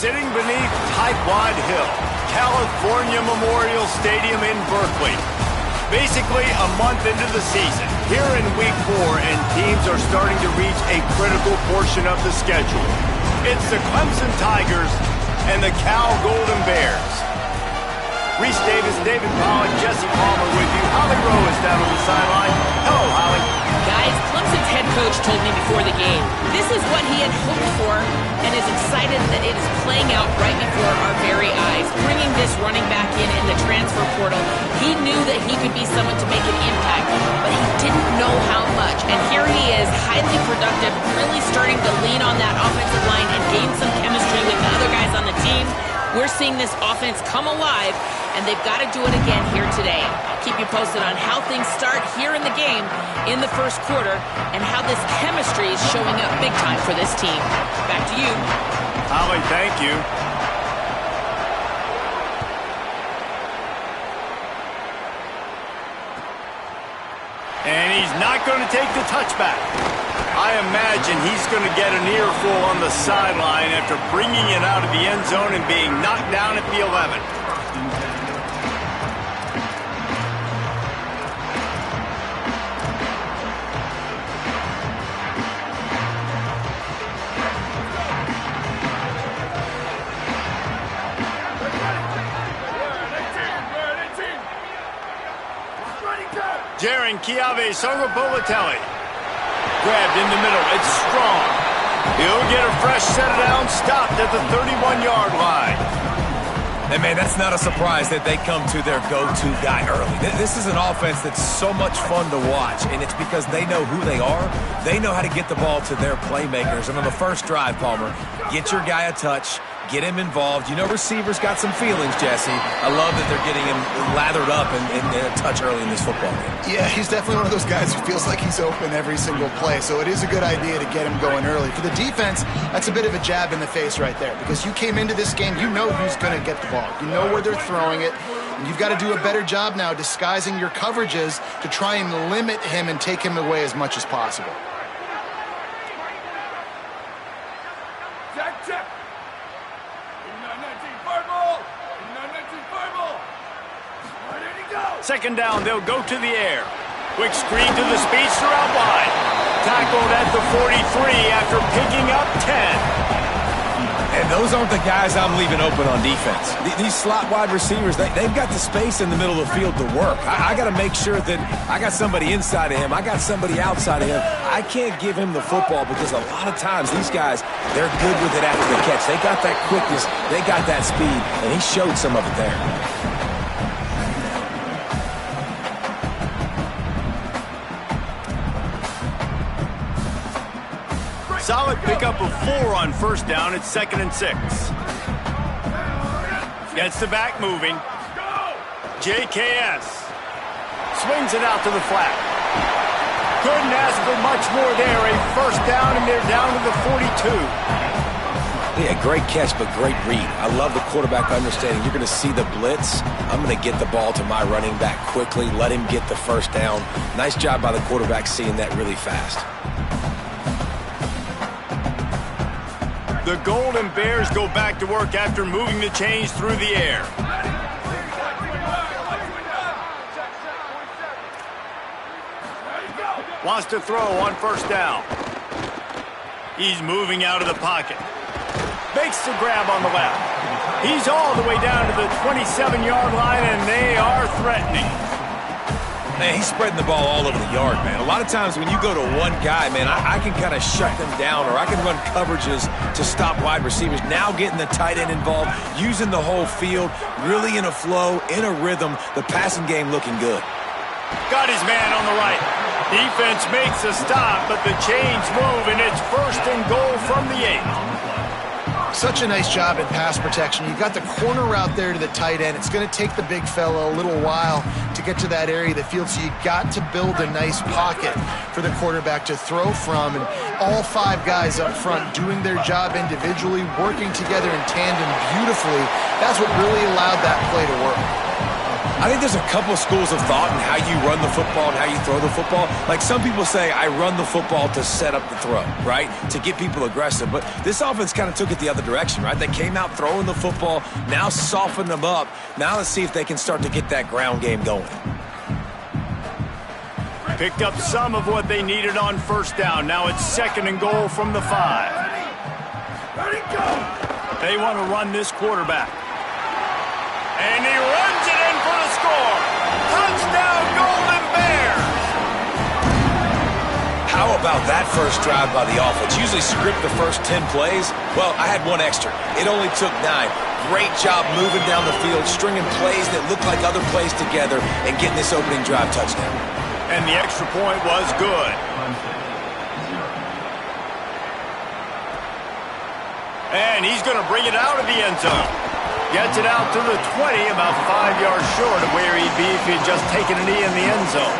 sitting beneath Tightwad Hill, California Memorial Stadium in Berkeley. Basically a month into the season, here in Week 4, and teams are starting to reach a critical portion of the schedule. It's the Clemson Tigers and the Cal Golden Bears. Reese Davis, David Pollock, Jesse Palmer with you. Holly Rowe is down on the sideline. Hello, Holly. Guys, Clemson's head coach told me before the game, this is what he had hoped for and is excited that it is playing out right before our very eyes. Bringing this running back in the transfer portal, he knew that he could be someone to make an impact, but he didn't know how much. And here he is, highly productive, really starting to lean on that offensive line and gain some chemistry with the other guys on the team. We're seeing this offense come alive, and they've got to do it again here today. I'll keep you posted on how things start here in the game in the first quarter and how this chemistry is showing up big time for this team. Back to you. Holly, thank you. And he's not going to take the touchback. I imagine he's going to get an earful on the sideline after bringing it out of the end zone and being knocked down at the 11. Jaron Kiave Songapolatelli. Grabbed in the middle. It's strong. He'll get a fresh set down, stopped at the 31-yard line. And, man, that's not a surprise that they come to their go-to guy early. This is an offense that's so much fun to watch, and it's because they know who they are. They know how to get the ball to their playmakers. And on the first drive, Palmer, get your guy a touch, get him involved. You know receivers got some feelings, Jesse. I love that they're getting him lathered up and a touch early in this football game. Yeah, he's definitely one of those guys who feels like he's open every single play, so it is a good idea to get him going early. For the defense, that's a bit of a jab in the face right there, because you came into this game, you know who's going to get the ball. You know where they're throwing it, and you've got to do a better job now disguising your coverages to try and limit him and take him away as much as possible. Second down, they'll go to the air. Quick screen to the speedster out wide. Tackled at the 43 after picking up 10. And those aren't the guys I'm leaving open on defense. These slot wide receivers, they've got the space in the middle of the field to work. I got to make sure that I got somebody inside of him. I got somebody outside of him. I can't give him the football because a lot of times these guys, they're good with it after the catch. They got that quickness. They got that speed, and he showed some of it there. Solid pickup of 4 on first down. It's 2nd and 6. Gets the back moving. JKS swings it out to the flat. Couldn't ask for much more there. A first down, and they're down to the 42. Yeah, great catch, but great read. I love the quarterback understanding. You're going to see the blitz. I'm going to get the ball to my running back quickly, let him get the first down. Nice job by the quarterback seeing that really fast. The Golden Bears go back to work after moving the chains through the air. Wants to throw on first down. He's moving out of the pocket. Makes the grab on the left. He's all the way down to the 27-yard line, and they are threatening. Man, he's spreading the ball all over the yard, man. A lot of times when you go to one guy, man, I can kind of shut them down, or I can run coverages to stop wide receivers. Now getting the tight end involved, using the whole field, really in a flow, in a rhythm, the passing game looking good. Got his man on the right. Defense makes a stop, but the chains move, and it's 1st and goal from the 8. Such a nice job in pass protection. You got the corner route there to the tight end. It's going to take the big fella a little while to get to that area of the field, so you got to build a nice pocket for the quarterback to throw from. And all 5 guys up front doing their job individually, working together in tandem beautifully. That's what really allowed that play to work. I think there's a couple schools of thought in how you run the football and how you throw the football. Like some people say, I run the football to set up the throw, right? To get people aggressive. But this offense kind of took it the other direction, right? They came out throwing the football, now softened them up. Now let's see if they can start to get that ground game going. Picked up some of what they needed on first down. Now it's 2nd and goal from the 5. Ready, go! They want to run this quarterback. And he runs it in for the score. Touchdown, Golden Bears! How about that first drive by the offense? Usually script the first 10 plays. Well, I had one extra. It only took 9. Great job moving down the field, stringing plays that look like other plays together, and getting this opening drive touchdown. And the extra point was good. And he's going to bring it out of the end zone. Gets it out to the 20, about 5 yards short of where he'd be if he'd just taken a knee in the end zone.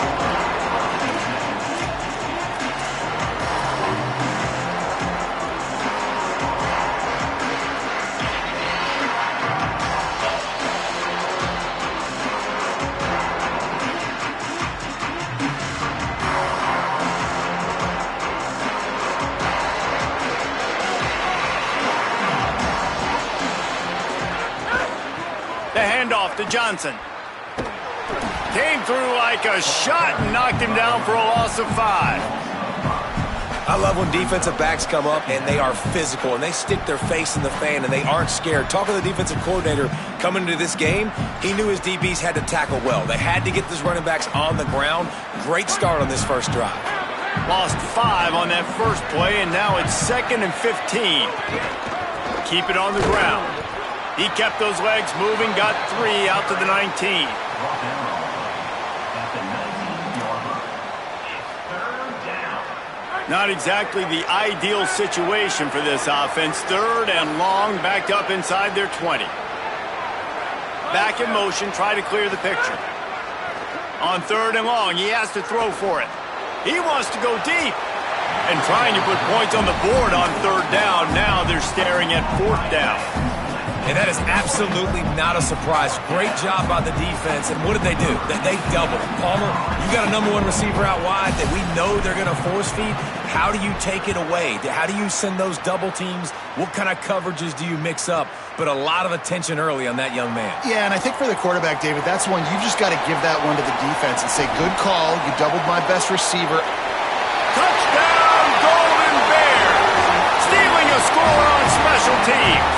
The handoff to Johnson. Came through like a shot and knocked him down for a loss of 5. I love when defensive backs come up and they are physical and they stick their face in the fan and they aren't scared. Talking to the defensive coordinator coming into this game, he knew his DBs had to tackle well. They had to get these running backs on the ground. Great start on this first drive. Lost 5 on that first play, and now it's 2nd and 15. Keep it on the ground. He kept those legs moving, got 3 out to the 19. Not exactly the ideal situation for this offense. 3rd and long, backed up inside their 20. Back in motion, try to clear the picture. On 3rd and long, he has to throw for it. He wants to go deep. And trying to put points on the board on 3rd down. Now they're staring at 4th down. And that is absolutely not a surprise. Great job by the defense. And what did they do? They doubled. Palmer, you got a number 1 receiver out wide that we know they're going to force feed. How do you take it away? How do you send those double teams? What kind of coverages do you mix up? But a lot of attention early on that young man. Yeah, and I think for the quarterback, David, that's one you've just got to give that one to the defense and say, good call. You doubled my best receiver. Touchdown, Golden Bears! Stealing a score on special teams.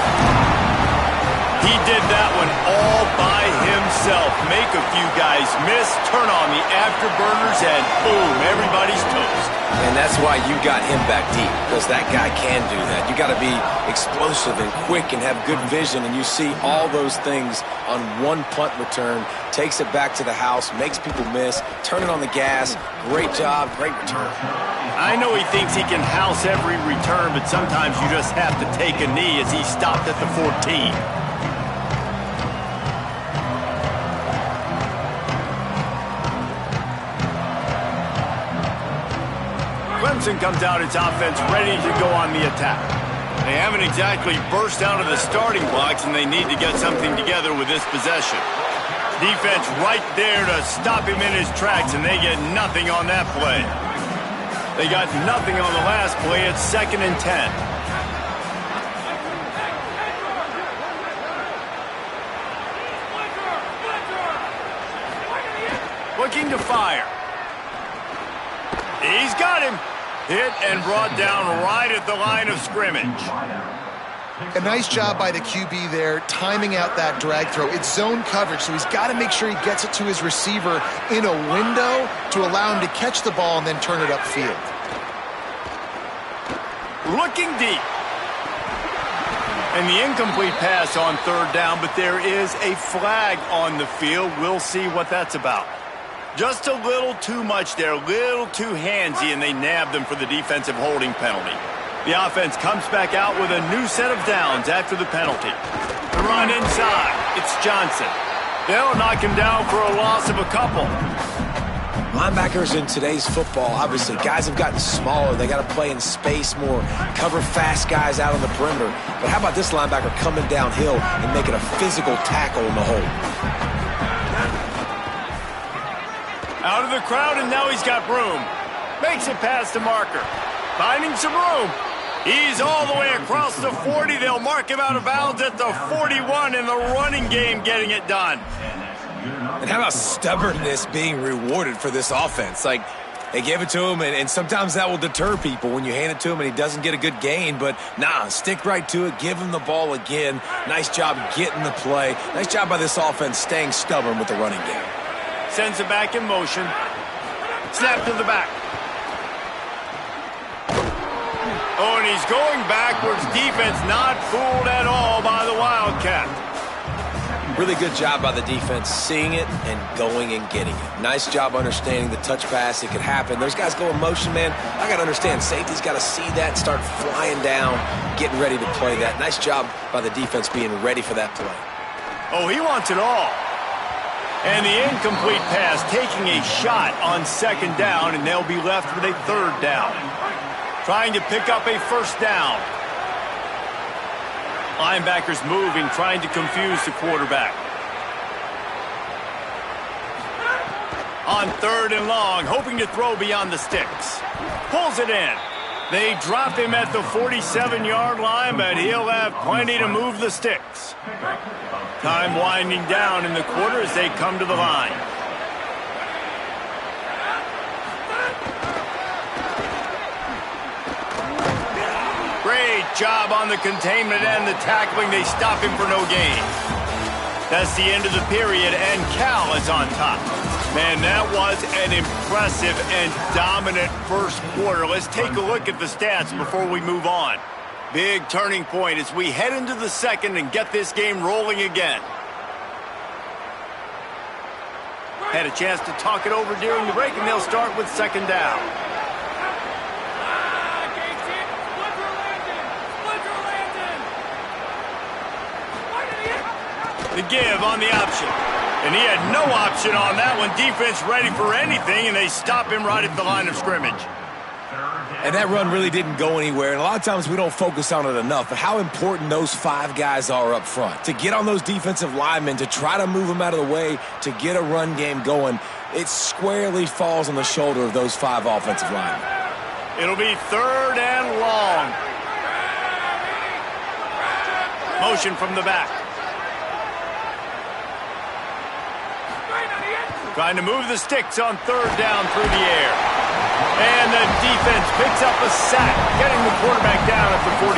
He did that one all by himself. Make a few guys miss, turn on the afterburners, and boom, everybody's toast. And that's why you got him back deep, because that guy can do that. You got to be explosive and quick and have good vision, and you see all those things on one punt return. Takes it back to the house, makes people miss, turning on the gas. Great job, great return. I know he thinks he can house every return, but sometimes you just have to take a knee as he stopped at the 14. Clemson comes out its offense ready to go on the attack. They haven't exactly burst out of the starting blocks, and they need to get something together with this possession. Defense right there to stop him in his tracks, and they get nothing on that play. They got nothing on the last play. It's 2nd and 10. Looking to fire. He's got him. Hit and brought down right at the line of scrimmage. A nice job by the QB there, timing out that drag throw. It's zone coverage, so he's got to make sure he gets it to his receiver in a window to allow him to catch the ball and then turn it upfield. Looking deep. And the incomplete pass on 3rd down, but there is a flag on the field. We'll see what that's about. Just a little too much there, a little too handsy, and they nabbed them for the defensive holding penalty. The offense comes back out with a new set of downs after the penalty. The run inside, it's Johnson. They'll knock him down for a loss of a couple. Linebackers in today's football, obviously, guys have gotten smaller. They got to play in space more, cover fast guys out on the perimeter. But how about this linebacker coming downhill and making a physical tackle in the hole? Out of the crowd, and now he's got room. Makes it past the marker. Finding some room. He's all the way across the 40. They'll mark him out of bounds at the 41 in the running game, getting it done. And how about stubbornness being rewarded for this offense? Like, they gave it to him, and sometimes that will deter people when you hand it to him and he doesn't get a good gain. But, nah, stick right to it. Give him the ball again. Nice job getting the play. Nice job by this offense staying stubborn with the running game. Sends it back in motion. Snap to the back. Oh, and he's going backwards. Defense not fooled at all by the Wildcat. Really good job by the defense seeing it and going and getting it. Nice job understanding the touch pass. It could happen. Those guys go in motion, man. I got to understand. Safety's got to see that, start flying down, getting ready to play that. Nice job by the defense being ready for that play. Oh, he wants it all. And the incomplete pass taking a shot on second down, and they'll be left with a third down. Trying to pick up a first down. Linebackers moving, trying to confuse the quarterback. On third and long, hoping to throw beyond the sticks. Pulls it in. They drop him at the 47-yard line, but he'll have plenty to move the sticks. Time winding down in the quarter as they come to the line. Great job on the containment and the tackling. They stop him for no gain. That's the end of the period, and Cal is on top. Man, that was an impressive and dominant first quarter. Let's take a look at the stats before we move on. Big turning point as we head into the second and get this game rolling again. Had a chance to talk it over during the break, and they'll start with second down. The give on the option. And he had no option on that one. Defense ready for anything, and they stop him right at the line of scrimmage. And that run really didn't go anywhere. And a lot of times we don't focus on it enough, but how important those five guys are up front. To get on those defensive linemen, to try to move them out of the way, to get a run game going, it squarely falls on the shoulder of those five offensive linemen. It'll be third and long. Motion from the back. Trying to move the sticks on third down through the air. And the defense picks up a sack, getting the quarterback down at the 44.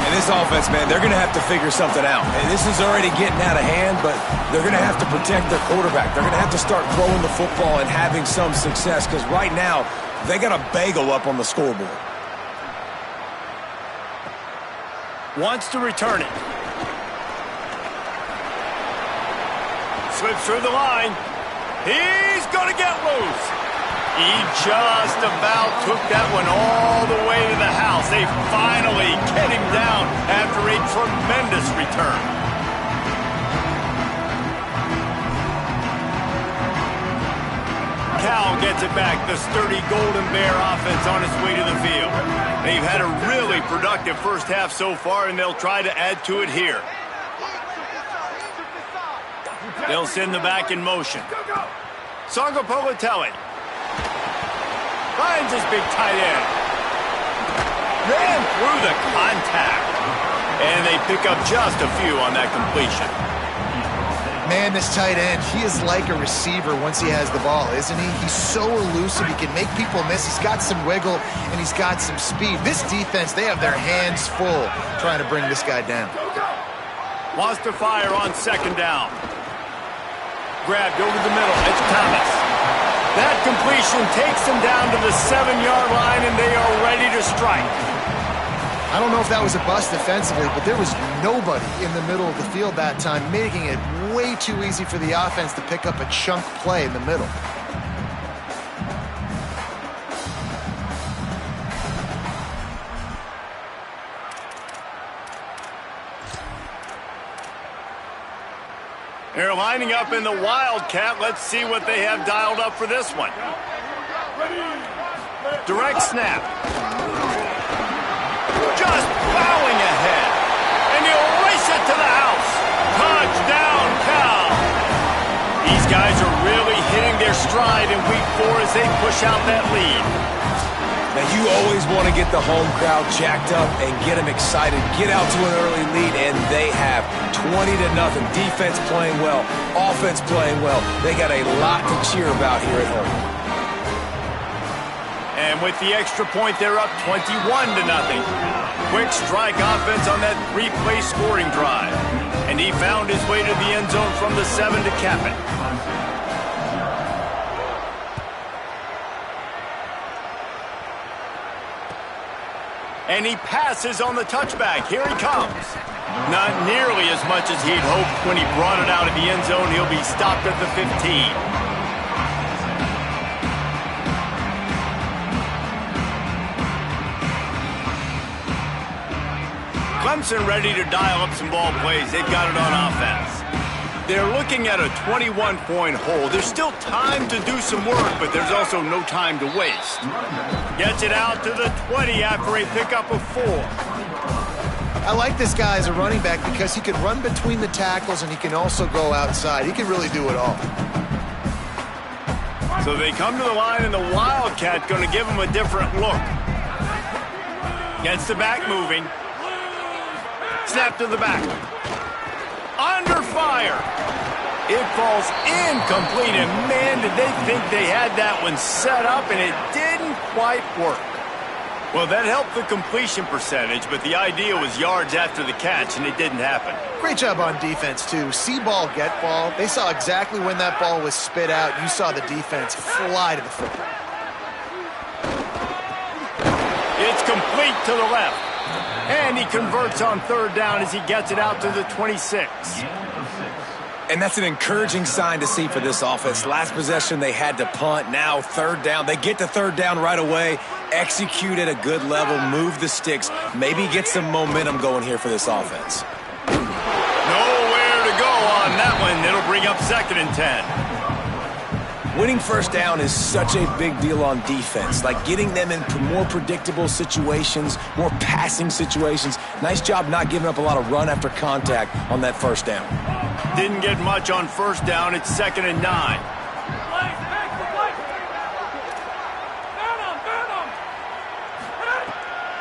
And this offense, man, they're going to have to figure something out. And this is already getting out of hand, but they're going to have to protect their quarterback. They're going to have to start throwing the football and having some success, because right now, they got a bagel up on the scoreboard. Wants to return it. Slips through the line. He's going to get loose. He just about took that one all the way to the house. They finally get him down after a tremendous return. Cal gets it back. The sturdy Golden Bear offense on its way to the field. They've had a really productive first half so far, and they'll try to add to it here. They'll send the back in motion. Sangopolitelli finds his big tight end. Ran through the contact. And they pick up just a few on that completion. Man, this tight end, he is like a receiver once he has the ball, isn't he? He's so elusive. He can make people miss. He's got some wiggle, and he's got some speed. This defense, they have their hands full trying to bring this guy down. Wants to fire on second down. Grabbed over the middle. It's Thomas. That completion takes them down to the 7-yard line, and they are ready to strike. I don't know if that was a bust defensively, but there was nobody in the middle of the field that time, making it way too easy for the offense to pick up a chunk play in the middle. They're lining up in the Wildcat. Let's see what they have dialed up for this one. Direct snap. Just plowing ahead. And he'll race it to the house. Touchdown, Cal. These guys are really hitting their stride out that lead. Now, you always want to get the home crowd jacked up and get them excited, get out to an early lead, and they have 20-0. Defense playing well, offense playing well. They got a lot to cheer about here at home. And with the extra point, they're up 21-0. Quick strike offense on that three-play scoring drive. And he found his way to the end zone from the 7 to cap it. And he passes on the touchback. Here he comes. Not nearly as much as he'd hoped when he brought it out of the end zone. He'll be stopped at the 15. Clemson ready to dial up some ball plays. They've got it on offense. They're looking at a 21-point hole. There's still time to do some work, but there's also no time to waste. Gets it out to the 20 after a pickup of 4. I like this guy as a running back because he can run between the tackles and he can also go outside. He can really do it all. So they come to the line, and the Wildcat going to give him a different look. Gets the back moving. Snap to the back. Under fire. It falls incomplete, and man, did they think they had that one set up, and it didn't quite work. Well, that helped the completion percentage, but the idea was yards after the catch, and it didn't happen. Great job on defense, too. See ball, get ball. They saw exactly when that ball was spit out. You saw the defense fly to the football. It's complete to the left. And he converts on third down as he gets it out to the 26. And that's an encouraging sign to see for this offense. Last possession, they had to punt. Now third down. They get to third down right away. Execute at a good level. Move the sticks. Maybe get some momentum going here for this offense. Nowhere to go on that one. It'll bring up 2nd and 10. Winning first down is such a big deal on defense, like getting them in more predictable situations, more passing situations. Nice job not giving up a lot of run after contact on that first down. Didn't get much on first down. It's 2nd and 9.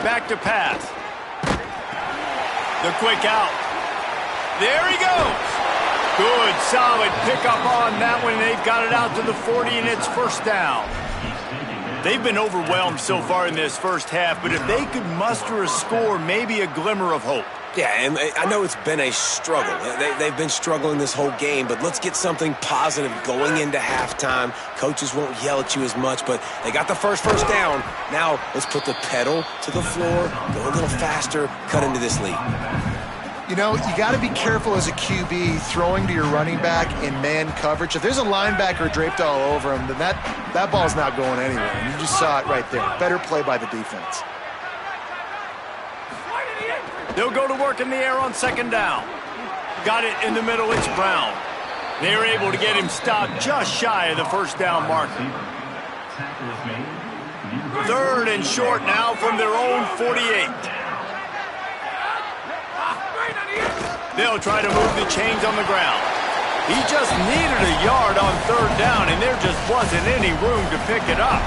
Back to pass. The quick out. There he goes. Good, solid pickup on that one. They've got it out to the 40, and it's first down. They've been overwhelmed so far in this first half, but if they could muster a score, maybe a glimmer of hope. Yeah, and I know it's been a struggle. They've been struggling this whole game, but let's get something positive going into halftime. Coaches won't yell at you as much, but they got the first down. Now let's put the pedal to the floor, go a little faster, cut into this lead. You know, you got to be careful as a QB throwing to your running back in man coverage. If there's a linebacker draped all over him, then that ball's not going anywhere. And you just saw it right there. Better play by the defense. They'll go to work in the air on 2nd down. Got it in the middle. It's Brown. They're able to get him stopped just shy of the first down marker. 3rd and short now from their own 48. They'll try to move the chains on the ground. He just needed a yard on 3rd down, and there just wasn't any room to pick it up.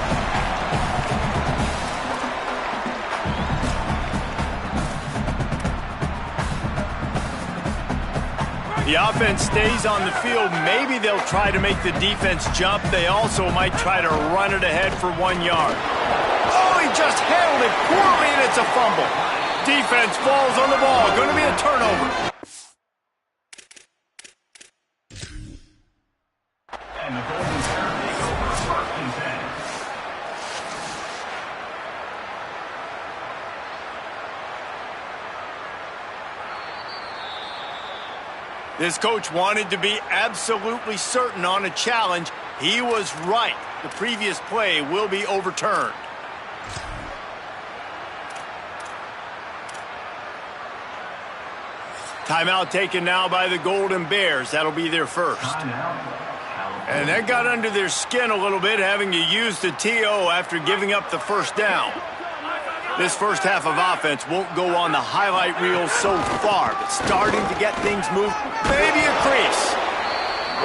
The offense stays on the field. Maybe they'll try to make the defense jump. They also might try to run it ahead for 1 yard. Oh, he just handled it poorly, and it's a fumble. Defense falls on the ball. Going to be a turnover. This coach wanted to be absolutely certain on a challenge. He was right. The previous play will be overturned. Timeout taken now by the Golden Bears. That'll be their first. And that got under their skin a little bit, having to use the TO after giving up the first down. This first half of offense won't go on the highlight reel so far, but starting to get things moved. Maybe a crease.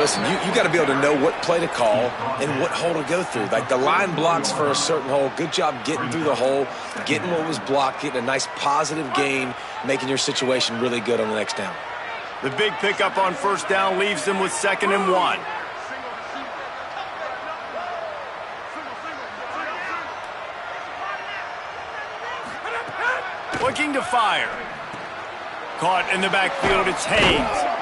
Listen, you got to be able to know what play to call and what hole to go through. Like the line blocks for a certain hole. Good job getting through the hole, getting what was blocked, getting a nice positive gain, making your situation really good on the next down. The big pickup on first down leaves them with 2nd and 1. Looking to fire. Caught in the backfield, it's Haynes.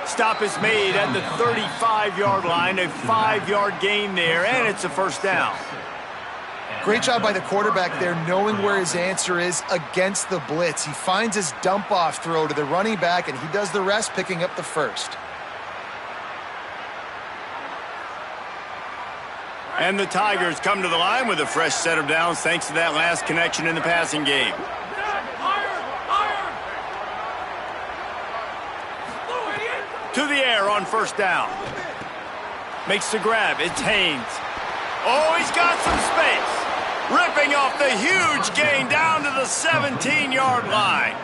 Stop is made at the 35-yard line, a 5-yard gain there, and it's a first down. Great job by the quarterback there, knowing where his answer is against the blitz. He finds his dump-off throw to the running back, and he does the rest, picking up the first. And the Tigers come to the line with a fresh set of downs thanks to that last connection in the passing game. To the air on first down. Makes the grab. It's Haynes. Oh, he's got some space. Ripping off the huge gain down to the 17-yard line.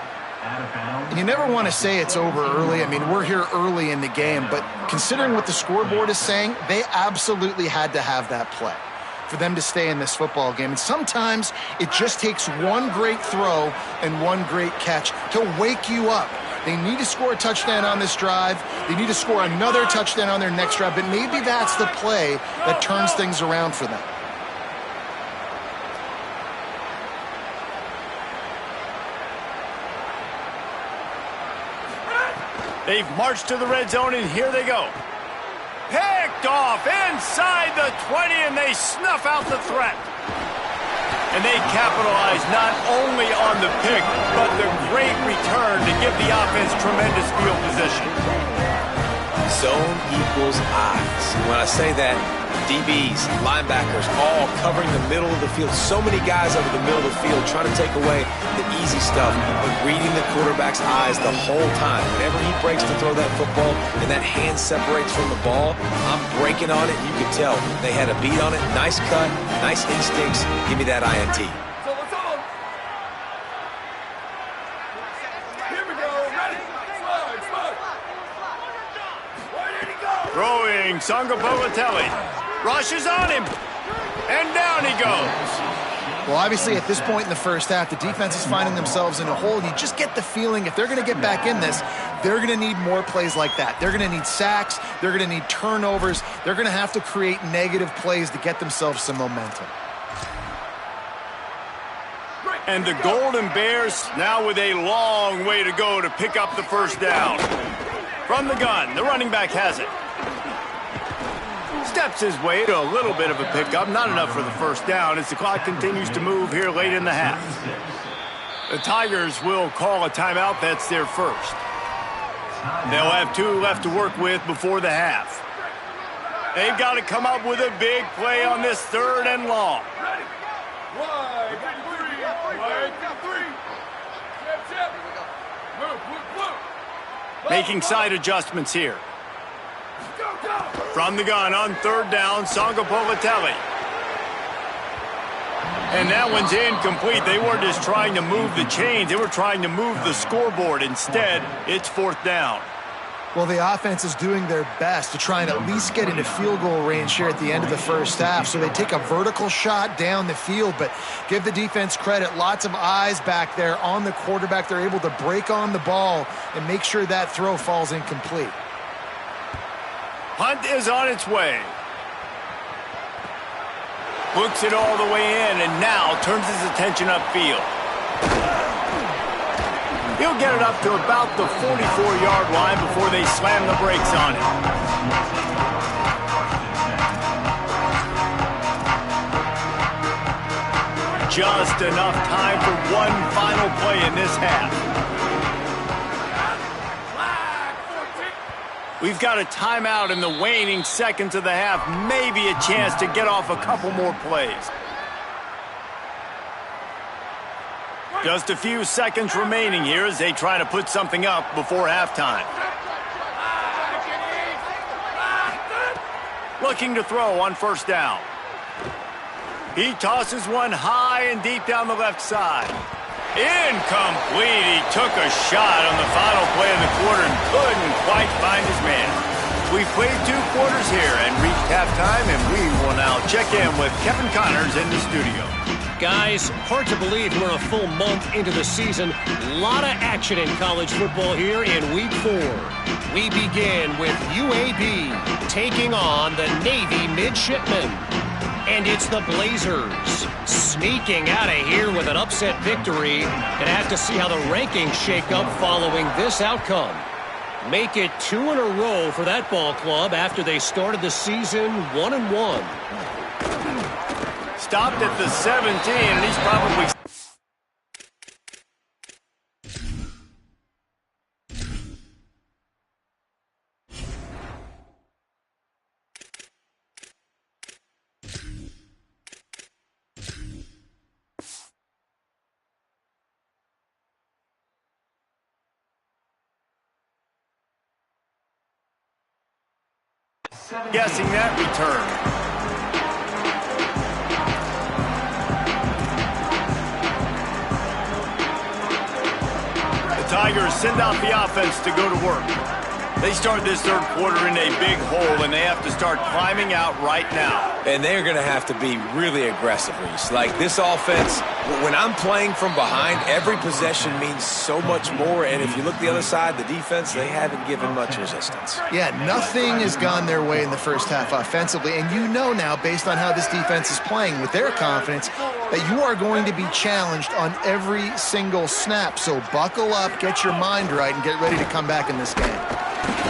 You never want to say it's over early. I mean, we're here early in the game, but considering what the scoreboard is saying, they absolutely had to have that play for them to stay in this football game. And sometimes it just takes one great throw and one great catch to wake you up. They need to score a touchdown on this drive. They need to score another touchdown on their next drive, but maybe that's the play that turns things around for them. They've marched to the red zone, and here they go. Picked off inside the 20, and they snuff out the threat. And they capitalize not only on the pick, but the great return to give the offense tremendous field position. Zone equals eyes. When I say that, DBs, linebackers, all covering the middle of the field. So many guys over the middle of the field trying to take away the easy stuff, but reading the quarterback's eyes the whole time. Whenever he breaks to throw that football and that hand separates from the ball, I'm breaking on it. You can tell they had a beat on it. Nice cut, nice instincts. Give me that INT. Throwing Sangapolatelli. Rushes on him. And down he goes. Well, obviously, at this point in the first half, the defense is finding themselves in a hole. And you just get the feeling if they're going to get back in this, they're going to need more plays like that. They're going to need sacks. They're going to need turnovers. They're going to have to create negative plays to get themselves some momentum. And the Golden Bears now with a long way to go to pick up the first down. From the gun, the running back has it. Steps his way to a little bit of a pickup, not enough for the first down as the clock continues to move here late in the half. The Tigers will call a timeout. That's their first. They'll have 2 left to work with before the half. They've got to come up with a big play on this 3rd and long. Making side adjustments here. From the gun on 3rd down, Sangapolatelli. And that one's incomplete. They weren't just trying to move the chains. They were trying to move the scoreboard. Instead, it's 4th down. Well, the offense is doing their best to try and at least get into field goal range here at the end of the first half. So they take a vertical shot down the field, but give the defense credit. Lots of eyes back there on the quarterback. They're able to break on the ball and make sure that throw falls incomplete. Punt is on its way. Hooks it all the way in and now turns his attention upfield. He'll get it up to about the 44-yard line before they slam the brakes on it. Just enough time for one final play in this half. We've got a timeout in the waning seconds of the half. Maybe a chance to get off a couple more plays. Just a few seconds remaining here as they try to put something up before halftime. Looking to throw on 1st down. He tosses one high and deep down the left side. Incomplete. He took a shot on the final play of the quarter and couldn't quite find his man. We've played 2 quarters here and reached halftime, and we will now check in with Kevin Connors in the studio. Guys, hard to believe we're a full month into the season. A lot of action in college football here in Week 4. We begin with UAB taking on the Navy Midshipmen. And it's the Blazers sneaking out of here with an upset victory. Gonna have to see how the rankings shake up following this outcome. Make it 2 in a row for that ball club after they started the season 1-1. Stopped at the 17, and he's probably... guessing that return. The Tigers send out the offense to go to work. They start this 3rd quarter in a big hole, and they have to start climbing out right now. And they're going to have to be really aggressive, Reese. Like, this offense, when I'm playing from behind, every possession means so much more. And if you look the other side, the defense, they haven't given much resistance. Yeah, nothing has gone their way in the first half offensively. And you know now, based on how this defense is playing with their confidence, that you are going to be challenged on every single snap. So buckle up, get your mind right, and get ready to come back in this game.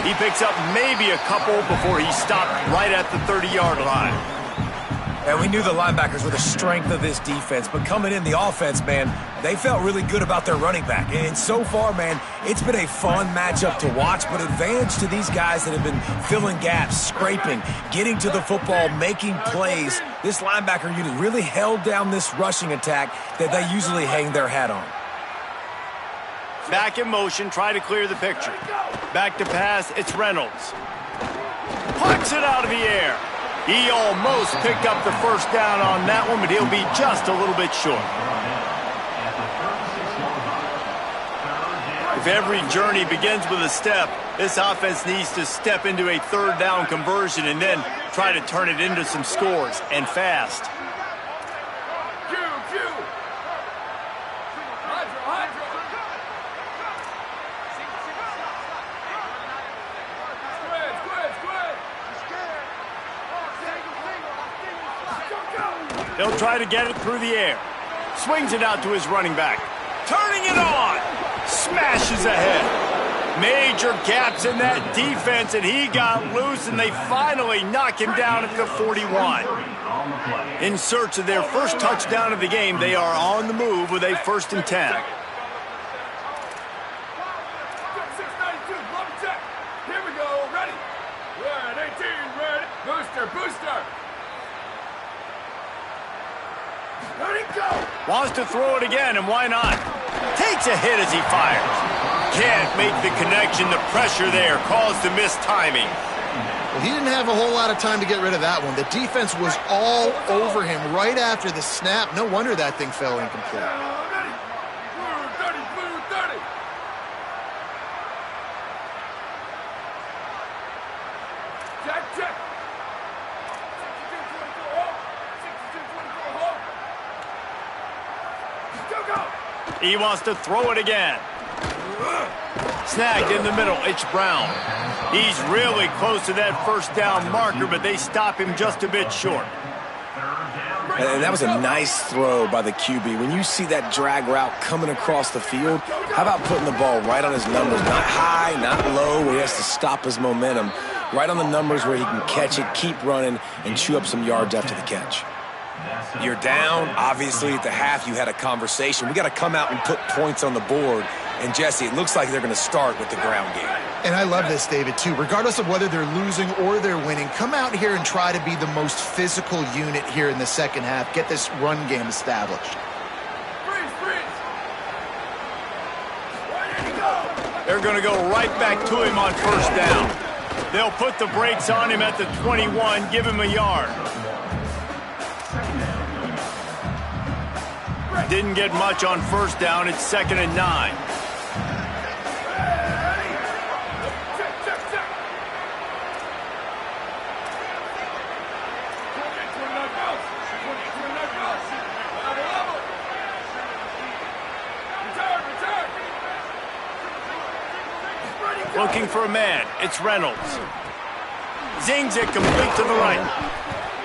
He picks up maybe a couple before he stopped right at the 30-yard line. And we knew the linebackers were the strength of this defense, but coming in the offense, man, they felt really good about their running back. And so far, man, it's been a fun matchup to watch, but advantage to these guys that have been filling gaps, scraping, getting to the football, making plays. This linebacker unit really held down this rushing attack that they usually hang their hat on. Back in motion, try to clear the picture. Back to pass, it's Reynolds. Pucks it out of the air. He almost picked up the first down on that one, but he'll be just a little bit short. If every journey begins with a step, this offense needs to step into a 3rd down conversion and then try to turn it into some scores, and fast. He'll try to get it through the air. Swings it out to his running back. Turning it on. Smashes ahead. Major gaps in that defense, and he got loose, and they finally knock him down at the 41. In search of their first touchdown of the game, they are on the move with a 1st and 10. Here we go. Ready? We're at 18. Ready? Booster. Wants to throw it again, and why not? Takes a hit as he fires. Can't make the connection. The pressure there caused the missed timing. Well, he didn't have a whole lot of time to get rid of that one. The defense was all over him right after the snap. No wonder that thing fell incomplete. Ready? Blue 30. Check. He wants to throw it again. Snagged in the middle. It's Brown. He's really close to that 1st down marker, but they stop him just a bit short. And that was a nice throw by the QB. When you see that drag route coming across the field, how about putting the ball right on his numbers? Not high, not low, where he has to stop his momentum. Right on the numbers where he can catch it, keep running, and chew up some yards after the catch. You're down. Obviously, at the half, you had a conversation. We got to come out and put points on the board. And, Jesse, it looks like they're going to start with the ground game. And I love this, David, too. Regardless of whether they're losing or they're winning, come out here and try to be the most physical unit here in the second half. Get this run game established. Freeze. Where did he go? They're going to go right back to him on 1st down. They'll put the brakes on him at the 21, give him a yard. Didn't get much on 1st down. It's 2nd and 9. Looking for a man. It's Reynolds. Zings it complete to the right.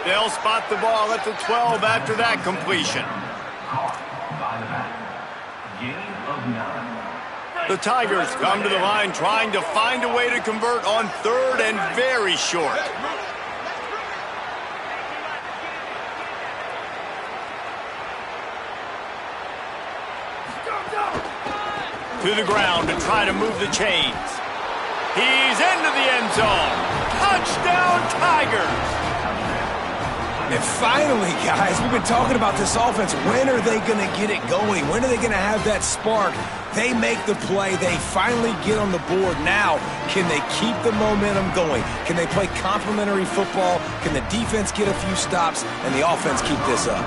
They'll spot the ball at the 12 after that completion. The Tigers come to the line trying to find a way to convert on third and very short. To the ground to try to move the chains. He's into the end zone. Touchdown, Tigers! And finally, guys, we've been talking about this offense. When are they going to get it going? When are they going to have that spark? They make the play. They finally get on the board. Now, can they keep the momentum going? Can they play complementary football? Can the defense get a few stops and the offense keep this up?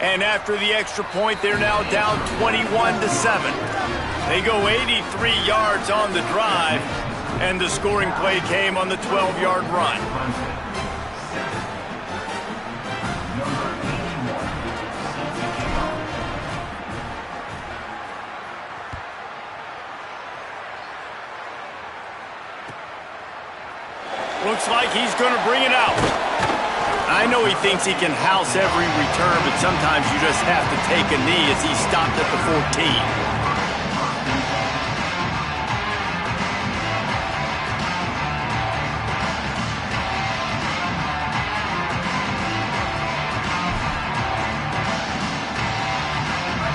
And after the extra point, they're now down 21-7. They go 83 yards on the drive, and the scoring play came on the 12-yard run. Looks like he's going to bring it out. I know he thinks he can house every return, but sometimes you just have to take a knee as he stopped at the 14.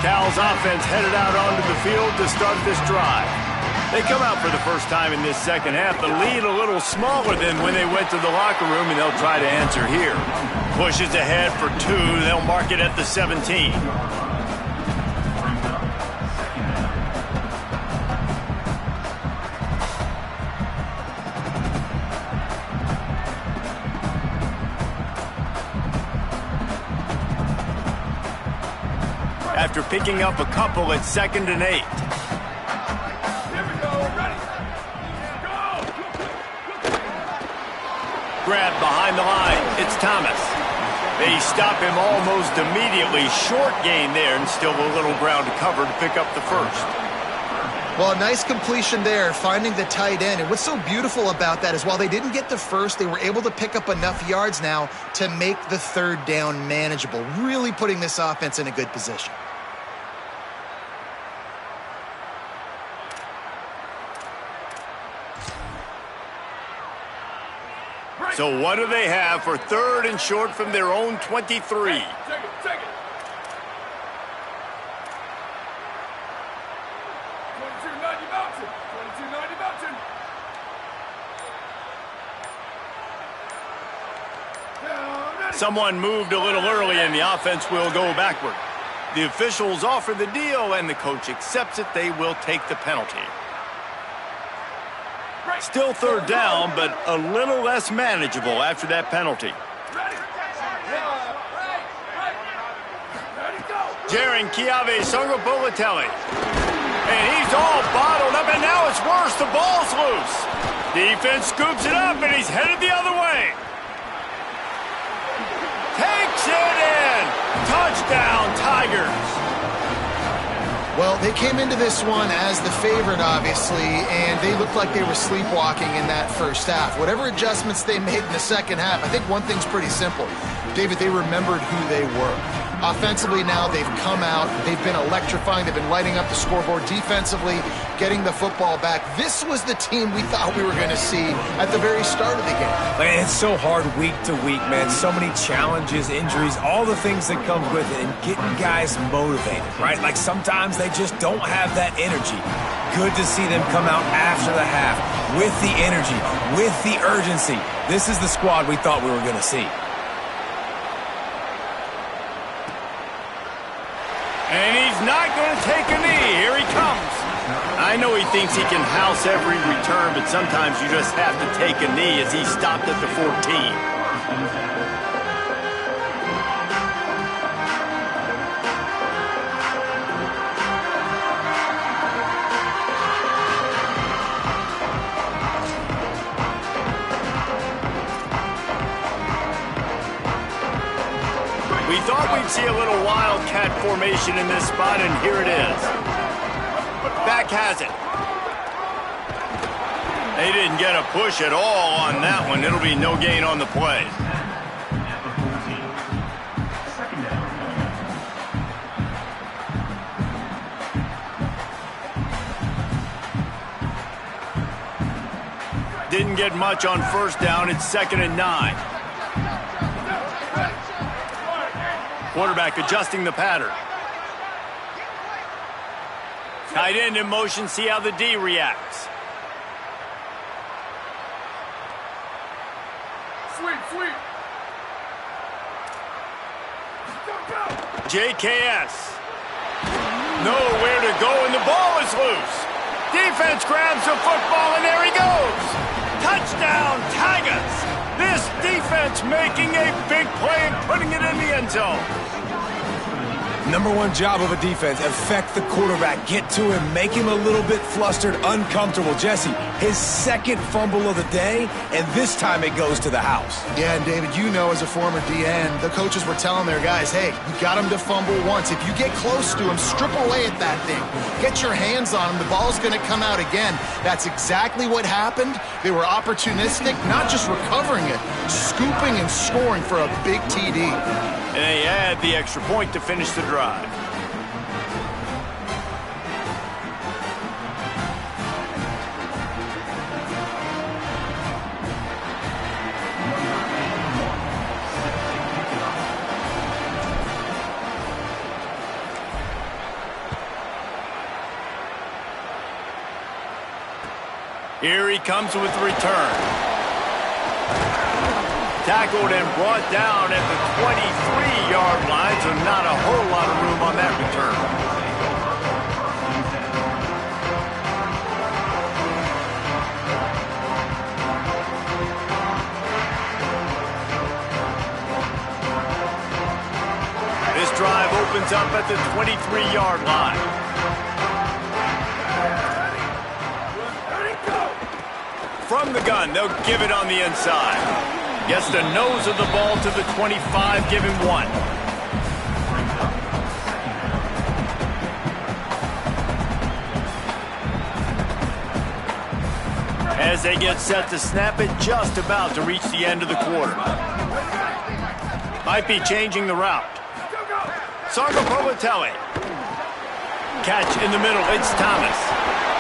Cal's offense headed out onto the field to start this drive. They come out for the first time in this second half. The lead a little smaller than when they went to the locker room, and they'll try to answer here. Pushes ahead for 2. They'll mark it at the 17. After picking up a couple at 2nd and 8. Grab behind the line. It's Thomas. They stop him almost immediately. Short gain there, and still a little ground to cover to pick up the first. Well, a nice completion there, finding the tight end. And what's so beautiful about that is while they didn't get the first, they were able to pick up enough yards now to make the third down manageable, really putting this offense in a good position. So what do they have for 3rd and short from their own 23? Take it. 22-90 Mountain. 22-90 Mountain. Someone moved a little early, and the offense will go backward. The officials offer the deal, and the coach accepts it. They will take the penalty. Still 3rd down, but a little less manageable after that penalty. Jaron Chiave Sungapolatelli. And he's all bottled up, and now it's worse. The ball's loose. Defense scoops it up, and he's headed the other way. Takes it in. Touchdown, Tigers. Well, they came into this one as the favorite, obviously, and they looked like they were sleepwalking in that first half. Whatever adjustments they made in the second half, I think one thing's pretty simple. David, they remembered who they were. Offensively now, they've come out. They've been electrifying. They've been lighting up the scoreboard defensively, getting the football back. This was the team we thought we were going to see at the very start of the game. Man, it's so hard week to week, man. So many challenges, injuries, all the things that come with it, and getting guys motivated, right? Like sometimes they just don't have that energy. Good to see them come out after the half with the energy, with the urgency. This is the squad we thought we were going to see. And he's not going to take a knee. Here he comes. I know he thinks he can house every return, but sometimes you just have to take a knee as he stopped at the 14. We thought we'd see a little wildcat formation in this spot, and here it is. Back has it. They didn't get a push at all on that one. It'll be no gain on the play. Didn't get much on first down. It's 2nd and 9. Quarterback adjusting the pattern. Tight end in motion. See how the D reacts. Sweep. JKS. Nowhere to go, and the ball is loose. Defense grabs the football, and there he goes. Touchdown, Tigers. This defense making a big play and putting it in the end zone. Number one job of a defense, affect the quarterback, get to him, make him a little bit flustered, uncomfortable. Jesse, his 2nd fumble of the day, and this time it goes to the house. Yeah, and David, you know as a former DN, the coaches were telling their guys, hey, you got him to fumble once. If you get close to him, strip away at that thing. Get your hands on him. The ball's going to come out again. That's exactly what happened. They were opportunistic, not just recovering it, scooping and scoring for a big TD. And they add the extra point to finish the drive. Here he comes with the return. Tackled and brought down at the 23-yard line, so not a whole lot of room on that return. This drive opens up at the 23-yard line. From the gun, they'll give it on the inside. Gets the nose of the ball to the 25, give him 1. As they get set to snap it, just about to reach the end of the quarter. Might be changing the route. Sargopovatelli. Catch in the middle, it's Thomas.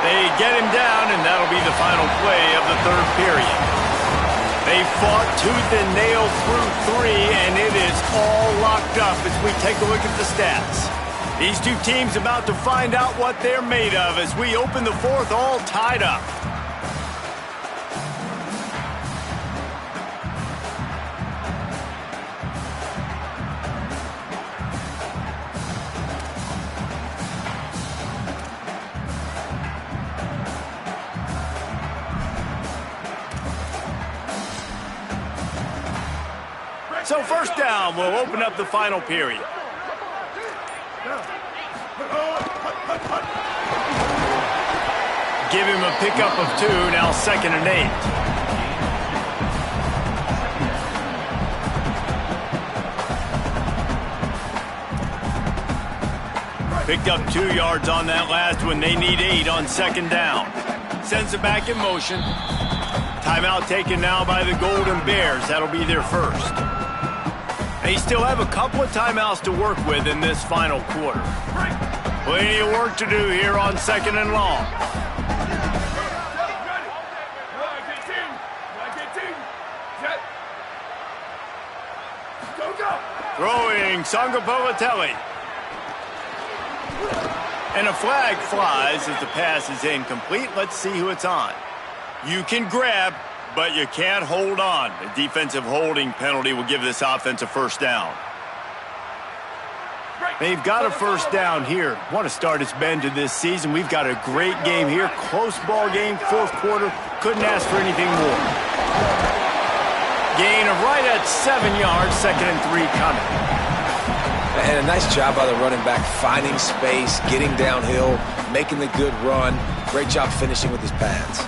They get him down, and that'll be the final play of the 3rd period. They fought tooth and nail through 3, and it is all locked up as we take a look at the stats. These two teams about to find out what they're made of as we open the 4th all tied up. So 1st down will open up the final period. Give him a pickup of 2, now 2nd and 8. Picked up 2 yards on that last one. They need 8 on 2nd down. Sends it back in motion. Timeout taken now by the Golden Bears. That'll be their 1st. They still have a couple of timeouts to work with in this final quarter. Plenty of work to do here on 2nd and long. Throwing Sargopovatelli. And a flag flies as the pass is incomplete. Let's see who it's on. You can grab, but you can't hold on. A defensive holding penalty will give this offense a 1st down. They've got a 1st down here. What a start it's been to this season. We've got a great game here. Close ball game, 4th quarter. Couldn't ask for anything more. Gain of right at 7 yards, 2nd and 3 coming. And a nice job by the running back, finding space, getting downhill, making the good run. Great job finishing with his pads.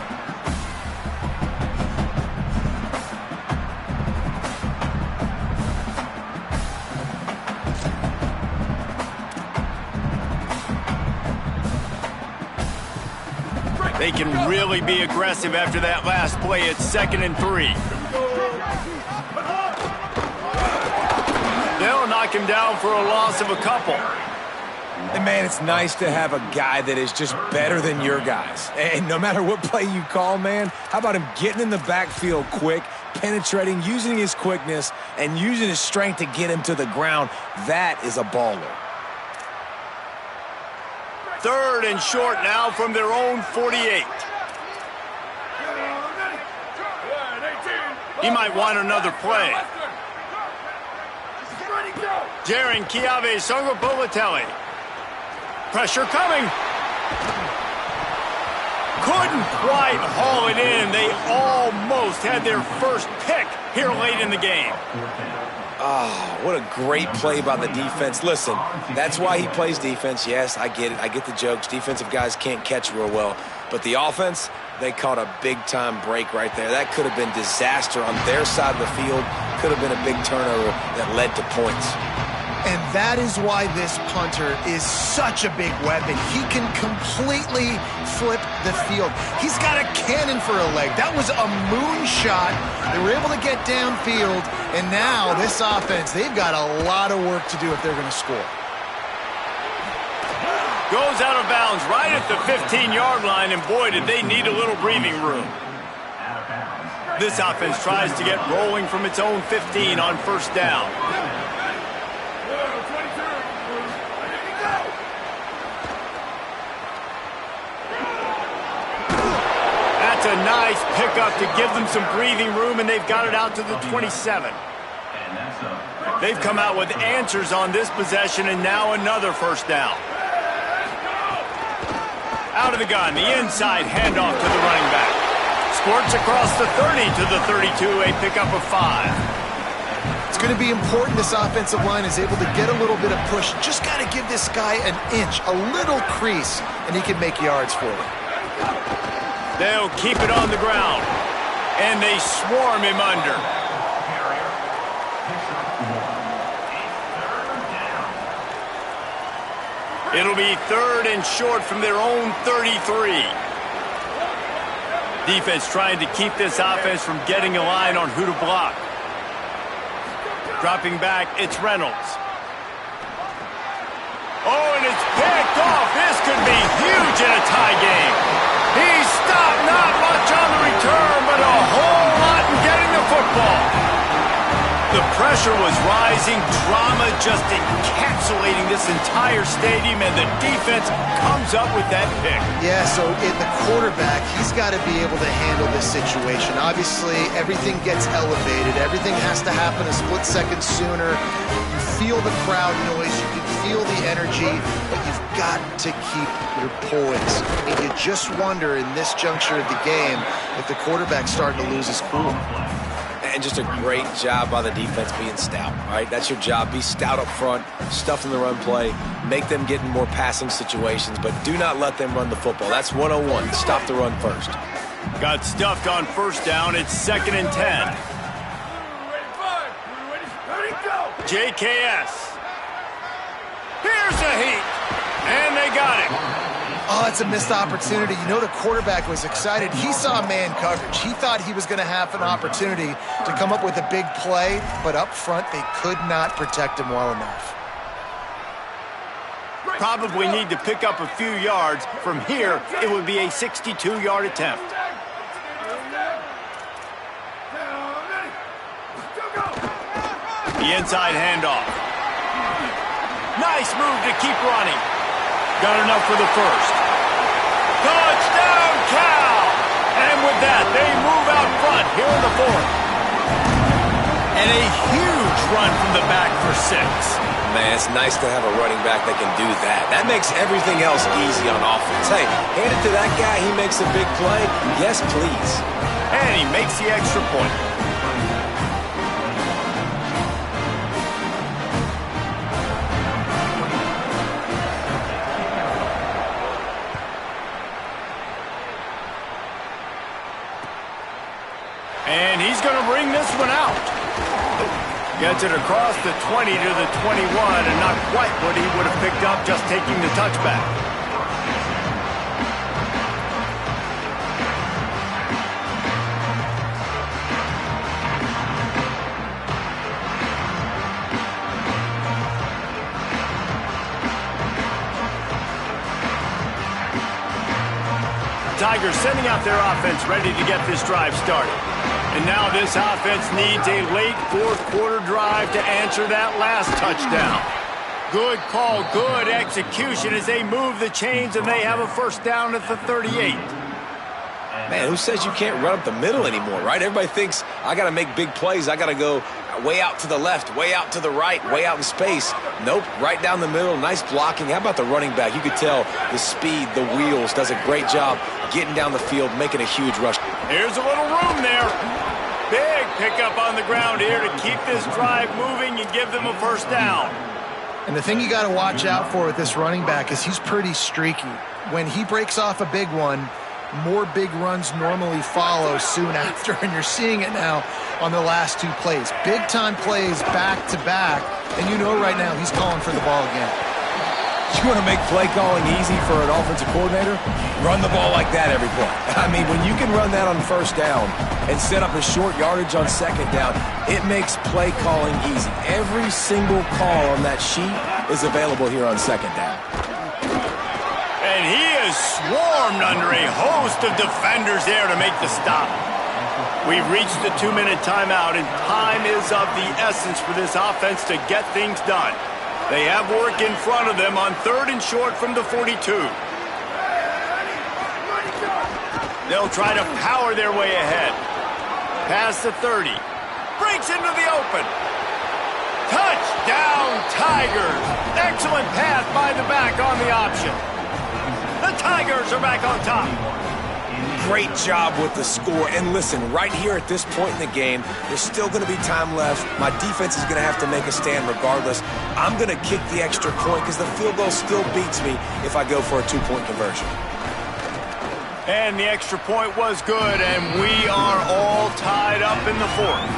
They can really be aggressive after that last play. It's 2nd and 3. They'll knock him down for a loss of a couple. And, man, it's nice to have a guy that is just better than your guys. And no matter what play you call, man, how about him getting in the backfield quick, penetrating, using his quickness, and using his strength to get him to the ground? That is a baller. 3rd and short now from their own 48. He might want another play. Jaron Kiave Songapolatelli. Pressure coming. Couldn't quite haul it in. They almost had their first pick here late in the game. Oh, what a great play by the defense. Listen, that's why he plays defense. Yes, I get it. I get the jokes. Defensive guys can't catch real well. But the offense, they caught a big-time break right there. That could have been disaster on their side of the field. Could have been a big turnover that led to points. And that is why this punter is such a big weapon. He can completely flip the field. He's got a cannon for a leg. That was a moonshot. They were able to get downfield, and now this offense, they've got a lot of work to do if they're going to score. Goes out of bounds right at the 15-yard line, and boy, did they need a little breathing room. This offense tries to get rolling from its own 15 on 1st down. That's a nice pickup to give them some breathing room, and they've got it out to the 27. They've come out with answers on this possession, and now another 1st down. Out of the gun, the inside handoff to the running back. Squirts across the 30 to the 32, a pickup of 5. It's going to be important this offensive line is able to get a little bit of push. Just got to give this guy an inch, a little crease, and he can make yards for it. They'll keep it on the ground, and they swarm him under. It'll be 3rd and short from their own 33. Defense trying to keep this offense from getting a line on who to block. Dropping back, it's Reynolds. Oh, and it's picked off. This could be huge in a tie game. He stopped, not much on the return, but a whole lot in getting the football. The pressure was rising, drama just encapsulating this entire stadium, and the defense comes up with that pick. Yeah, so in the quarterback, he's got to be able to handle this situation. Obviously, everything gets elevated. Everything has to happen a split second sooner. You feel the crowd noise. You can feel the energy, but you've got to keep your poise. And you just wonder in this juncture of the game if the quarterback's starting to lose his cool. And just a great job by the defense being stout, right? That's your job. Be stout up front, stuff in the run play, make them get in more passing situations, but do not let them run the football. That's 101. Stop the run first. Got stuffed on 1st down. It's 2nd and 10. JKS. Here's a heat. And they got him. Oh, it's a missed opportunity. You know the quarterback was excited. He saw man coverage. He thought he was going to have an opportunity to come up with a big play, but up front they could not protect him well enough. Probably need to pick up a few yards. From here, it would be a 62-yard attempt. The inside handoff. Nice move to keep running. Got enough for the 1st. Touchdown, Cal! And with that, they move out front here in the 4th. And a huge run from the back for 6. Man, it's nice to have a running back that can do that. That makes everything else easy on offense. Hey, hand it to that guy. He makes a big play. Yes, please. And he makes the extra point. And he's going to bring this one out. Gets it across the 20 to the 21, and not quite what he would have picked up just taking the touchback. Tigers sending out their offense ready to get this drive started. And now this offense needs a late fourth quarter drive to answer that last touchdown. Good call, good execution as they move the chains and they have a first down at the 38. Man, who says you can't run up the middle anymore, right? Everybody thinks I got to make big plays. I got to go way out to the left, way out to the right, way out in space. Nope, right down the middle, nice blocking. How about the running back? You could tell the speed, the wheels, does a great job getting down the field, making a huge rush. Here's a little room there. Big pickup on the ground here to keep this drive moving and give them a first down. And the thing you got to watch out for with this running back is he's pretty streaky. When he breaks off a big one, more big runs normally follow soon after, and you're seeing it now on the last two plays. Big-time plays back-to-back, and you know right now he's calling for the ball again. You want to make play calling easy for an offensive coordinator? Run the ball like that every play. I mean, when you can run that on first down and set up a short yardage on second down, it makes play calling easy. Every single call on that sheet is available here on second down. And he is swarmed under a host of defenders there to make the stop. We've reached the 2-minute timeout, and time is of the essence for this offense to get things done. They have work in front of them on 3rd and short from the 42. They'll try to power their way ahead. Past the 30. Breaks into the open. Touchdown, Tigers. Excellent pass by the back on the option. The Tigers are back on top. Great job with the score. And listen, right here at this point in the game, there's still going to be time left. My defense is going to have to make a stand regardless. I'm going to kick the extra point because the field goal still beats me if I go for a 2-point conversion. And the extra point was good, and we are all tied up in the fourth.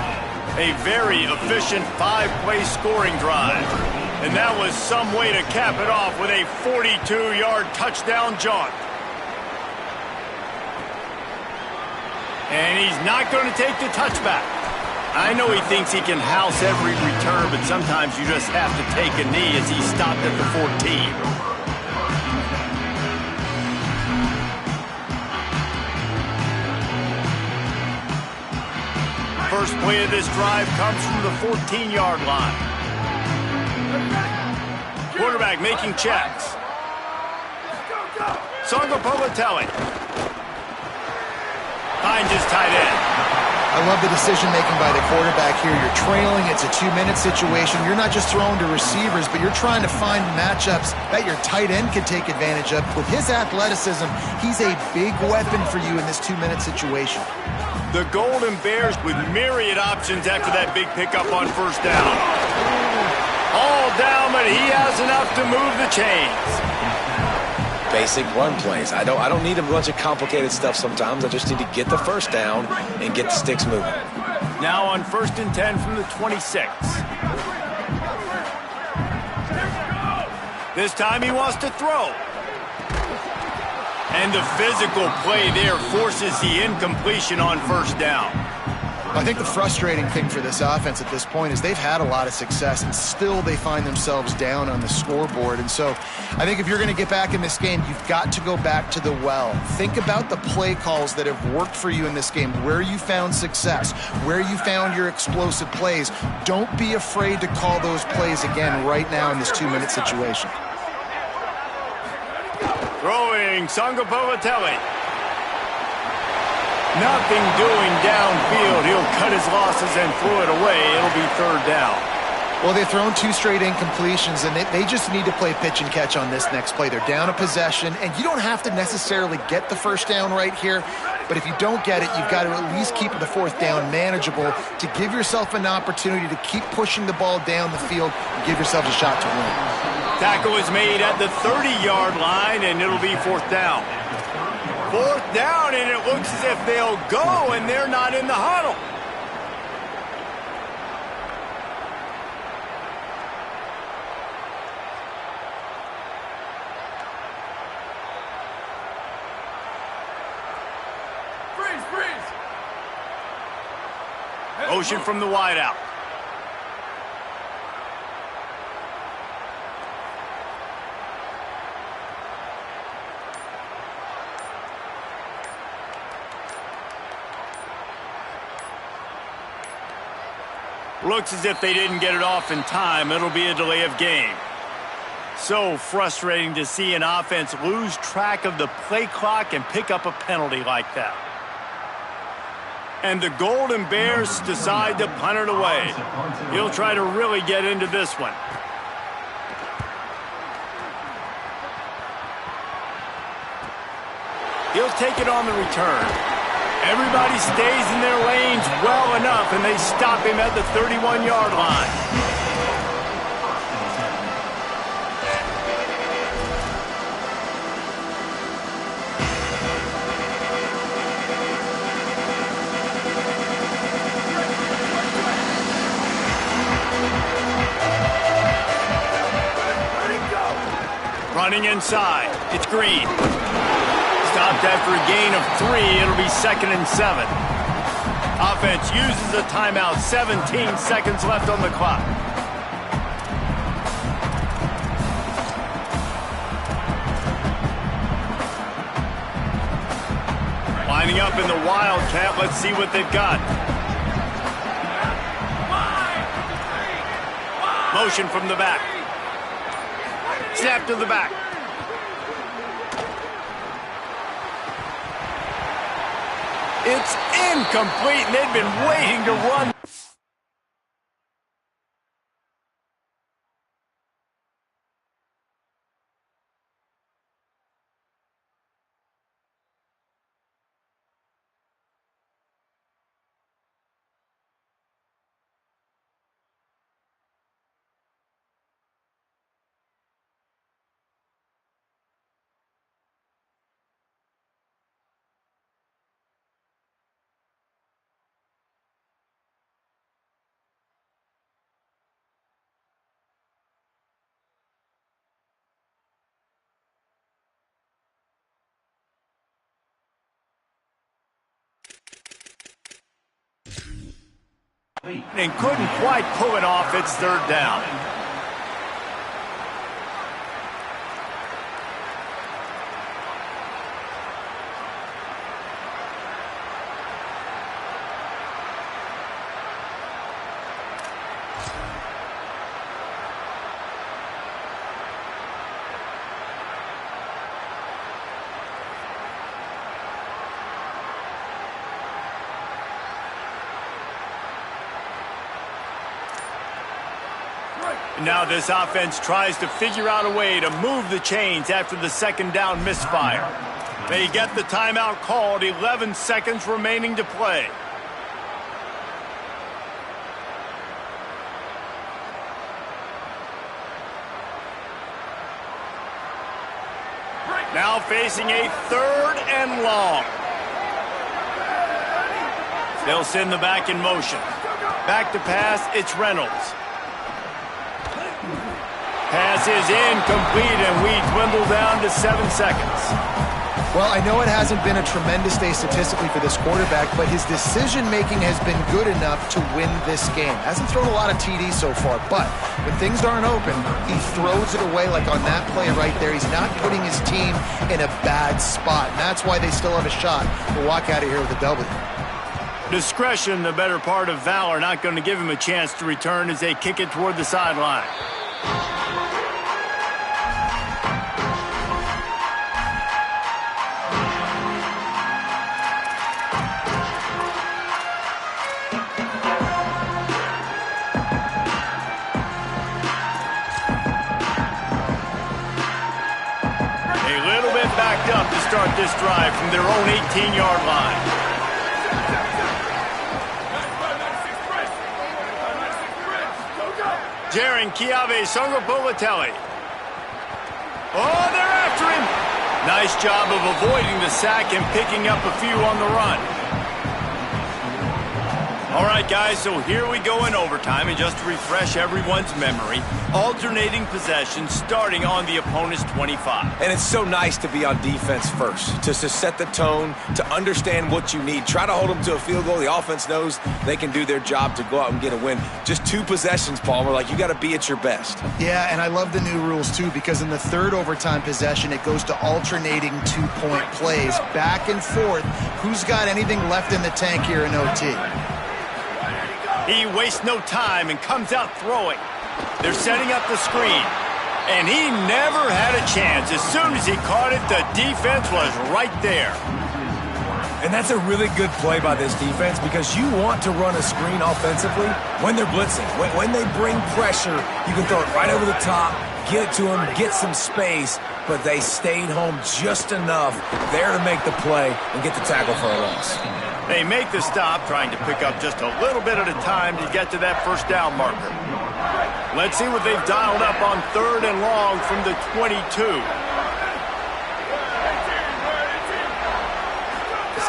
A very efficient 5-play scoring drive. And that was some way to cap it off with a 42-yard touchdown jaunt. And he's not going to take the touchback. I know he thinks he can house every return, but sometimes you just have to take a knee as he stopped at the 14. First play of this drive comes from the 14-yard line. Quarterback making checks. Songo Povatelli finds his tight end. I love the decision-making by the quarterback here. You're trailing. It's a 2-minute situation. You're not just throwing to receivers, but you're trying to find matchups that your tight end can take advantage of. With his athleticism, he's a big weapon for you in this 2-minute situation. The Golden Bears with myriad options after that big pickup on first down. All down, but he has enough to move the chains. Basic run plays. I don't need a bunch of complicated stuff sometimes. I just need to get the first down and get the sticks moving. Now on 1st and 10 from the 26. This time he wants to throw. And the physical play there forces the incompletion on first down. I think the frustrating thing for this offense at this point is they've had a lot of success, and still they find themselves down on the scoreboard. And so I think if you're going to get back in this game, you've got to go back to the well. Think about the play calls that have worked for you in this game, where you found success, where you found your explosive plays. Don't be afraid to call those plays again right now in this 2-minute situation. Throwing, Songo Povatelli. Nothing doing downfield. He'll cut his losses and throw it away. It'll be 3rd down. Well, they've thrown 2 straight incompletions, and they just need to play pitch and catch on this next play. They're down a possession, and you don't have to necessarily get the first down right here, but if you don't get it, you've got to at least keep the 4th down manageable to give yourself an opportunity to keep pushing the ball down the field and give yourself a shot to win. Tackle is made at the 30-yard line, and it'll be 4th down. 4th down, and it looks as if they'll go, and they're not in the huddle. Freeze! Motion from the wideout. Looks as if they didn't get it off in time. It'll be a delay of game. So frustrating to see an offense lose track of the play clock and pick up a penalty like that. And the Golden Bears decide to punt it away. He'll try to really get into this one. He'll take it on the return. Everybody stays in their lanes well enough, and they stop him at the 31-yard line. Running inside. It's Green. Stopped after a gain of 3. It'll be 2nd and 7. Offense uses a timeout. 17 seconds left on the clock. Lining up in the Wildcat. Let's see what they've got. Motion from the back. Snap to the back. It's incomplete, and they've been waiting to run. And couldn't quite pull it off. It's 3rd down. Now this offense tries to figure out a way to move the chains after the 2nd down misfire. They get the timeout called. 11 seconds remaining to play. Now facing a 3rd and long. They'll send the back in motion. Back to pass, it's Reynolds. Pass is incomplete, and we dwindle down to 7 seconds. Well, I know it hasn't been a tremendous day statistically for this quarterback, but his decision-making has been good enough to win this game. Hasn't thrown a lot of TDs so far, but when things aren't open, he throws it away like on that play right there. He's not putting his team in a bad spot, and that's why they still have a shot to walk out of here with a W. Discretion, the better part of valor, not going to give him a chance to return as they kick it toward the sideline. Backed up to start this drive from their own 18-yard line. Jaron Kiave Songopolitelli. Oh, they're after him. Nice job of avoiding the sack and picking up a few on the run. All right, guys, so here we go in overtime, and just to refresh everyone's memory, alternating possession starting on the opponent's 25. And it's so nice to be on defense first, to set the tone, to understand what you need. Try to hold them to a field goal. The offense knows they can do their job to go out and get a win. Just 2 possessions, Palmer. Like, you got to be at your best. Yeah, and I love the new rules, too, because in the 3rd overtime possession, it goes to alternating 2-point plays. Back and forth. Who's got anything left in the tank here in OT? He wastes no time and comes out throwing. They're setting up the screen. And he never had a chance. As soon as he caught it, the defense was right there. And that's a really good play by this defense because you want to run a screen offensively when they're blitzing. When they bring pressure, you can throw it right over the top, get it to them, get some space, but they stayed home just enough there to make the play and get the tackle for a loss. They make the stop, trying to pick up just a little bit at a time to get to that first down marker. Let's see what they've dialed up on 3rd and long from the 22.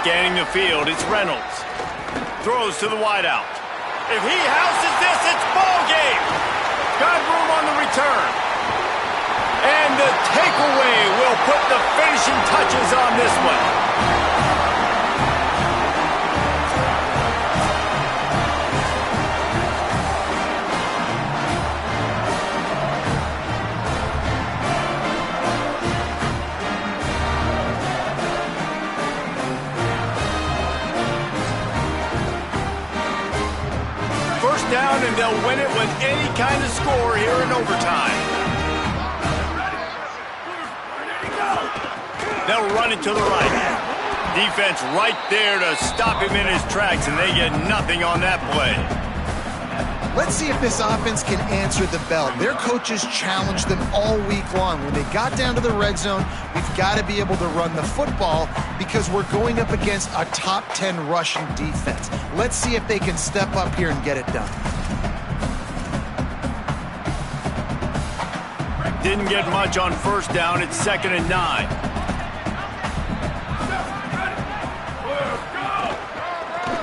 Scanning the field, it's Reynolds. Throws to the wideout. If he houses this, it's ball game. Got room on the return. And the takeaway will put the finishing touches on this one. Down, and they'll win it with any kind of score here in overtime. They'll run it to the right. Defense right there to stop him in his tracks, and they get nothing on that play. Let's see if this offense can answer the bell. Their coaches challenged them all week long. When they got down to the red zone, we've got to be able to run the football because we're going up against a top 10 rushing defense. Let's see if they can step up here and get it done. Didn't get much on first down. It's 2nd and 9.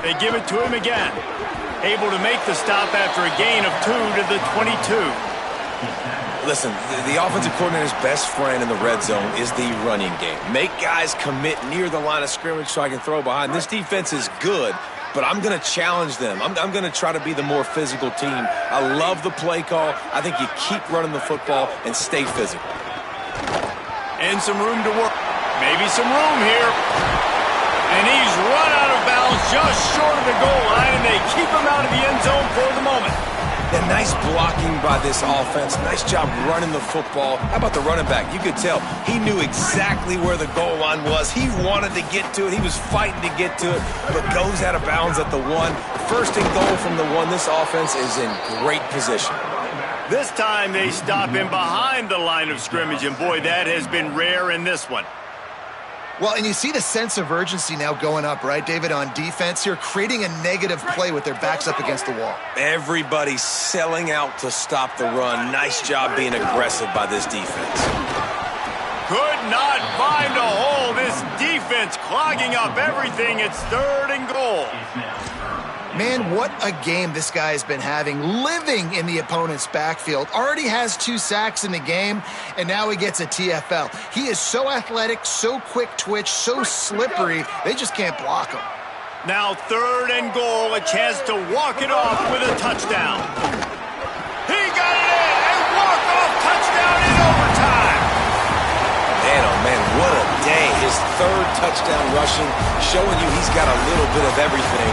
They give it to him again. Able to make the stop after a gain of 2 to the 22. Listen, the offensive coordinator's best friend in the red zone is the running game. Make guys commit near the line of scrimmage so I can throw behind. This defense is good, but I'm going to challenge them. I'm going to try to be the more physical team. I love the play call. I think you keep running the football and stay physical. And some room to work. Maybe some room here. And he's run out of bounds just short of the goal line, and they keep him out of the end zone for the moment. Yeah, nice blocking by this offense. Nice job running the football. How about the running back? You could tell he knew exactly where the goal line was. He wanted to get to it. He was fighting to get to it, but goes out of bounds at the 1. 1st and goal from the 1. This offense is in great position. This time they stop him behind the line of scrimmage, and boy, that has been rare in this one. Well, and you see the sense of urgency now going up, right, David, on defense here, creating a negative play with their backs up against the wall. Everybody's selling out to stop the run. Nice job being aggressive by this defense. Could not find a hole. This defense clogging up everything. It's 3rd and goal. Man, what a game this guy has been having, living in the opponent's backfield. Already has 2 sacks in the game, and now he gets a TFL. He is so athletic, so quick twitch, so slippery, they just can't block him. Now 3rd and goal, a chance to walk it off with a touchdown. He got it in, a walk-off touchdown in overtime. Man, oh man, what a day. His 3rd touchdown rushing, showing you he's got a little bit of everything.